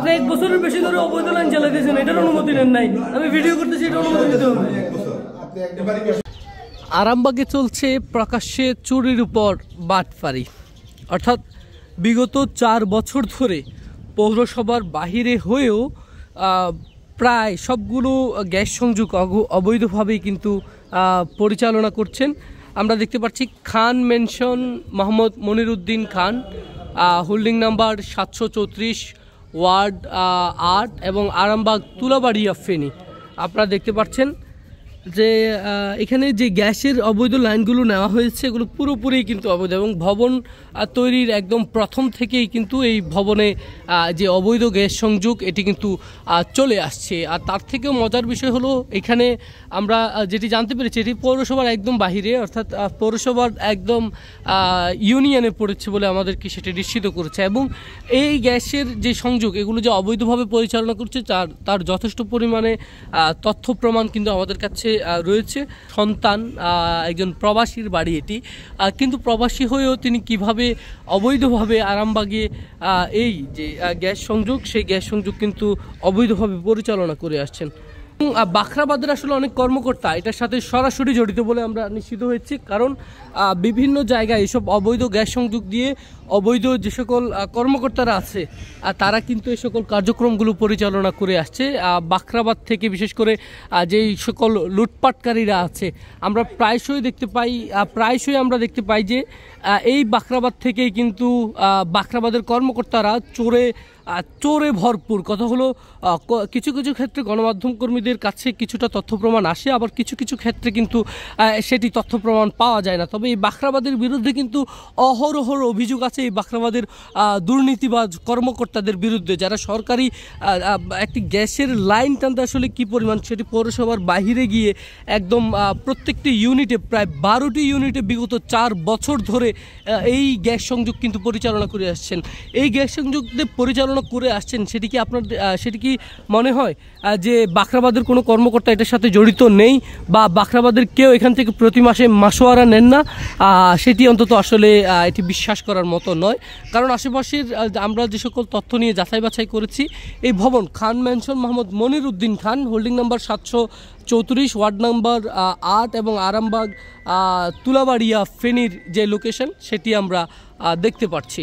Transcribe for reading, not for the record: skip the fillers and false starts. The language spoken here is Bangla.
আপনি 1 বছরের বেশি ধরে অবৈধ লাইন চালাতেছেন, এটার অনুমতি নেন নাই, আমি ভিডিও করতেছি, এটা অনুমতি দিতে হবে। আরামবাগে চলছে প্রকাশ্যে চুরির উপর বাটপারি, অর্থাৎ বিগত 4 বছর ধরে পৌরসভার বাহিরে হয়েও প্রায় সবগুলো গ্যাস সংযোগ অবৈধভাবেই কিন্তু পরিচালনা করছেন। আমরা দেখতে পাচ্ছি খান মেনশন মোহাম্মদ মনিরুদ্দিন খান, হোল্ডিং নাম্বার 734 ওয়ার্ড 8 এবং আরামবাগ তুলাবাড়িয়া ফেনী। আপনারা দেখতে পাচ্ছেন যে এখানে যে গ্যাসের অবৈধ লাইনগুলো নেওয়া হয়েছে এগুলো পুরোপুরি কিন্তু অবৈধ, এবং ভবন তৈরির একদম প্রথম থেকেই কিন্তু এই ভবনে যে অবৈধ গ্যাস সংযোগ এটি কিন্তু চলে আসছে। আর তার থেকেও মজার বিষয় হলো এখানে আমরা যেটি জানতে পেরেছি এটি পৌরসভার একদম বাহিরে, অর্থাৎ পৌরসভার একদম ইউনিয়নে পড়েছে বলে আমাদেরকে সেটি নিশ্চিত করেছে। এবং এই গ্যাসের যে সংযোগ এগুলো যে অবৈধভাবে পরিচালনা করছে তার যথেষ্ট পরিমাণে তথ্য প্রমাণ কিন্তু আমাদের কাছে রয়েছে। সন্তান একজন প্রবাসীর বাড়ি এটি, কিন্তু প্রবাসী হয়েও তিনি কিভাবে অবৈধভাবে আরামবাগে এই যে গ্যাস সংযোগ সেই গ্যাস সংযোগ কিন্তু অবৈধভাবে পরিচালনা করে আসছেন। বাখরাবাদের আসলে অনেক কর্মকর্তা এটার সাথে সরাসরি জড়িত বলে আমরা নিশ্চিত হয়েছি, কারণ বিভিন্ন জায়গায় এসব অবৈধ গ্যাস সংযোগ দিয়ে অবৈধ যে সকল কর্মকর্তারা আছে তারা কিন্তু এই সকল কার্যক্রমগুলো পরিচালনা করে আসছে। বাখরাবাদ থেকে বিশেষ করে যেই সকল লুটপাটকারীরা আছে আমরা প্রায়শই দেখতে পাই যে এই বাখরাবাদ থেকেই কিন্তু বাখরাবাদের কর্মকর্তারা চোরে ভরপুর। কথা হলো কিছু কিছু ক্ষেত্রে গণমাধ্যম কর্মীদের কাছে কিছুটা তথ্য প্রমাণ আসে, আবার কিছু কিছু ক্ষেত্রে কিন্তু সেটি তথ্য প্রমাণ পাওয়া যায় না। তবে এই বাখরাবাদের বিরুদ্ধে কিন্তু অহরহর অভিযোগ আছে এই বাখরাবাদের দুর্নীতিবাজ কর্মকর্তাদের বিরুদ্ধে, যারা সরকারি একটি গ্যাসের লাইন টানতে আসলে কী পরিমাণ সেটি পৌরসভার বাহিরে গিয়ে একদম প্রত্যেকটি ইউনিটে প্রায় 12টি ইউনিটে বিগত 4 বছর ধরে এই গ্যাস সংযোগ কিন্তু পরিচালনা করে আসছেন। এই গ্যাস সংযোগ পরিচালনা করে আসছেন সেটি কি মনে হয় যে বাখরাবাদের কোনো কর্মকর্তা এটার সাথে জড়িত নেই, বা বাখরাবাদের কেউ এখান থেকে প্রতি মাসে মাসোয়ারা নেন না? সেটি অন্তত আসলে এটি বিশ্বাস করার মতো নয়, কারণ আশেপাশের আমরা যে সকল তথ্য নিয়ে যাচাই বাছাই করেছি এই ভবন খান মেনশন মোহাম্মদ মনিরুদ্দিন খান, হোল্ডিং নাম্বার 734 ওয়ার্ড নাম্বার 8 এবং আরামবাগ তুলাবাড়িয়া ফেনীর যে লোকেশন সেটি আমরা দেখতে পাচ্ছি।